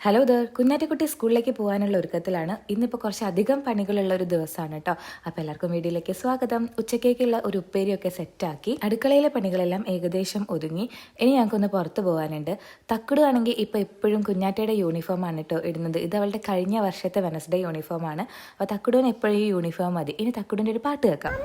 Hello there കുഞ്ഞാറ്റക്കുട്ടി സ്കൂളിലേക്ക് പോകാനുള്ള ഒരുക്കത്തിലാണ്. ഇന്നിപ്പോൾ കുറച്ചധികം പണികളുള്ള ഒരു ദിവസമാണ് കേട്ടോ. അപ്പോൾ എല്ലാവർക്കും വീഡിയോയിലേക്ക് സ്വാഗതം. ഉച്ചക്കേക്കുള്ള ഒരു ഉപ്പേരിയൊക്കെ സെറ്റാക്കി അടുക്കളയിലെ പണികളെല്ലാം ഏകദേശം ഒതുങ്ങി. ഇനി ഞങ്ങൾക്കൊന്ന് പുറത്ത് പോകാനുണ്ട്. തക്കുടു ആണെങ്കിൽ ഇപ്പോൾ എപ്പോഴും കുഞ്ഞാറ്റയുടെ യൂണിഫോമാണ് കേട്ടോ ഇടുന്നത്. ഇത് അവളുടെ കഴിഞ്ഞ വർഷത്തെ വെനസ്ഡേ യൂണിഫോമാണ്. അപ്പോൾ തക്കുടുവിന് എപ്പോഴും ഈ യൂണിഫോം മതി. ഇനി തക്കുടിൻ്റെ ഒരു പാട്ട് കേൾക്കാം.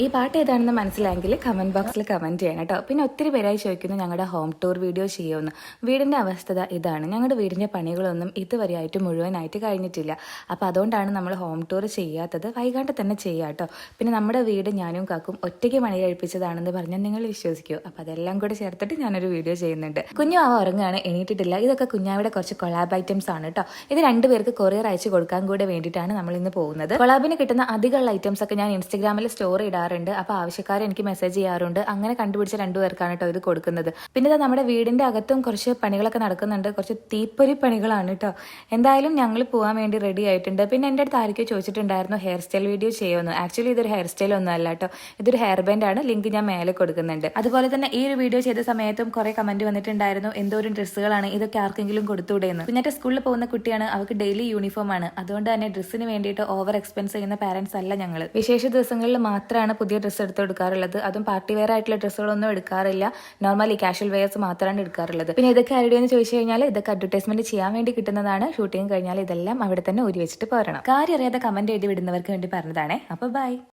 ഈ പാട്ട് ഏതാണെന്ന് മനസ്സിലായെങ്കിൽ കമൻറ്റ് ബോക്സിൽ കമൻറ്റ് ചെയ്യണം കേട്ടോ. പിന്നെ ഒത്തിരി പേരായി ചോദിക്കുന്നു ഞങ്ങളുടെ ഹോം ടൂർ വീഡിയോ ചെയ്യുമെന്ന്. വീടിൻ്റെ അവസ്ഥ ഇതാണ്. ഞങ്ങളുടെ വീടിൻ്റെ പണികളൊന്നും ഇതുവരെയായിട്ട് മുഴുവനായിട്ട് കഴിഞ്ഞിട്ടില്ല. അപ്പോൾ അതുകൊണ്ടാണ് നമ്മൾ ഹോം ടൂർ ചെയ്യാത്തത്. വൈകാണ്ട് തന്നെ ചെയ്യാം കേട്ടോ. പിന്നെ നമ്മുടെ വീട് ഞാനും കാക്കും ഒറ്റയ്ക്ക് പണി കഴിപ്പിച്ചതാണെന്ന് പറഞ്ഞാൽ നിങ്ങൾ വിശ്വസിക്കുമോ? അപ്പോൾ അതെല്ലാം കൂടെ ചേർത്തിട്ട് ഞാനൊരു വീഡിയോ ചെയ്യുന്നുണ്ട്. കുഞ്ഞു ഉറങ്ങുകയാണ്, എണീറ്റിട്ടില്ല. ഇതൊക്കെ കുഞ്ഞാവിടെ കുറച്ച് കൊളാബ് ഐറ്റംസ് ആണ് കേട്ടോ. ഇത് രണ്ടുപേർക്ക് കൊറിയർ അയച്ചു കൊടുക്കാൻ കൂടെ വേണ്ടിയിട്ടാണ് നമ്മൾ ഇന്ന് പോകുന്നത്. കൊളാബിന് കിട്ടുന്ന അധികമുള്ള ഐറ്റംസ് ഒക്കെ ഞാൻ ഇൻസ്റ്റഗ്രാമിൽ സ്റ്റോർ ഇടാറുണ്ട്. അപ്പോൾ ആവശ്യക്കാർ എനിക്ക് മെസ്സേജ് ചെയ്യാറുണ്ട്. അങ്ങനെ കണ്ടുപിടിച്ച രണ്ടുപേർക്കാണ് കേട്ടോ ഇത് കൊടുക്കുന്നത്. പിന്നെ ഇത് നമ്മുടെ വീടിന്റെ അകത്തും കുറച്ച് പണികളൊക്കെ നടക്കുന്നുണ്ട്. കുറച്ച് തീപ്പൊരി പണികളാണ് കേട്ടോ. എന്തായാലും ഞങ്ങൾ പോകാൻ വേണ്ടി റെഡി ആയിട്ടുണ്ട്. പിന്നെ എൻ്റെ അടുത്ത് ആരൊക്കെ ചോദിച്ചിട്ടുണ്ടായിരുന്നു ഹെയർ സ്റ്റൈൽ വീഡിയോ ചെയ്യുമെന്ന്. ആക്ച്വലി ഇതൊരു ഹെയർ സ്റ്റൈൽ ഒന്നും അല്ല കേട്ടോ. ഇതൊരു ഹെയർ ബാൻഡ് ആണ്. ലിങ്ക് ഞാൻ മേലെ കൊടുക്കുന്നുണ്ട്. അതുപോലെ തന്നെ ഈ ഒരു വീഡിയോ ചെയ്ത സമയത്തും കുറെ കമന്റ് വന്നിട്ടുണ്ടായിരുന്നു എന്തോരം ഡ്രസ്സുകളാണ് ഇതൊക്കെ ആർക്കെങ്കിലും കൊടുത്തുവിടെയെന്ന്. കുഞ്ഞാറ്റ സ്കൂളിൽ പോകുന്ന കുട്ടിയാണ്. അവർക്ക് ഡെയിലി യൂണിഫോം ആണ്. അതുകൊണ്ട് തന്നെ ഡ്രസ്സിന് വേണ്ടിയിട്ട് ഓവർ എക്സ്പെൻസ് ചെയ്യുന്ന പാരന്റ്സ് അല്ല ഞങ്ങൾ. വിശേഷ ദിവസങ്ങളിൽ മാത്രമാണ് പുതിയ ഡ്രസ്സ് എടുത്ത് എടുക്കാറുള്ളത്. അതും പാർട്ടി വെയർ ആയിട്ടുള്ള ഡ്രസ്സുകളൊന്നും എടുക്കാറില്ല. നോർമലി കാഷ്വൽ വെയർസ് മാത്രമാണ് എടുക്കാറുള്ളത്. പിന്നെ ഇതൊക്കെ ആരുടെ എന്ന് ചോദിച്ചു കഴിഞ്ഞാൽ ഇതൊക്കെ അഡ്വർടൈസ്മെന്റ് ചെയ്യാൻ വേണ്ടി കിട്ടുന്നതാണ്. ഷൂട്ടിംഗ് കഴിഞ്ഞാൽ ഇതെല്ലാം അവിടെ തന്നെ ഊരി വെച്ചിട്ട് പോരണം. കാര്യം അറിയാതെ കമന്റ് എഴുതി വിടുന്നവർക്ക് വേണ്ടി പറഞ്ഞതാണേ. അപ്പോൾ ബൈ.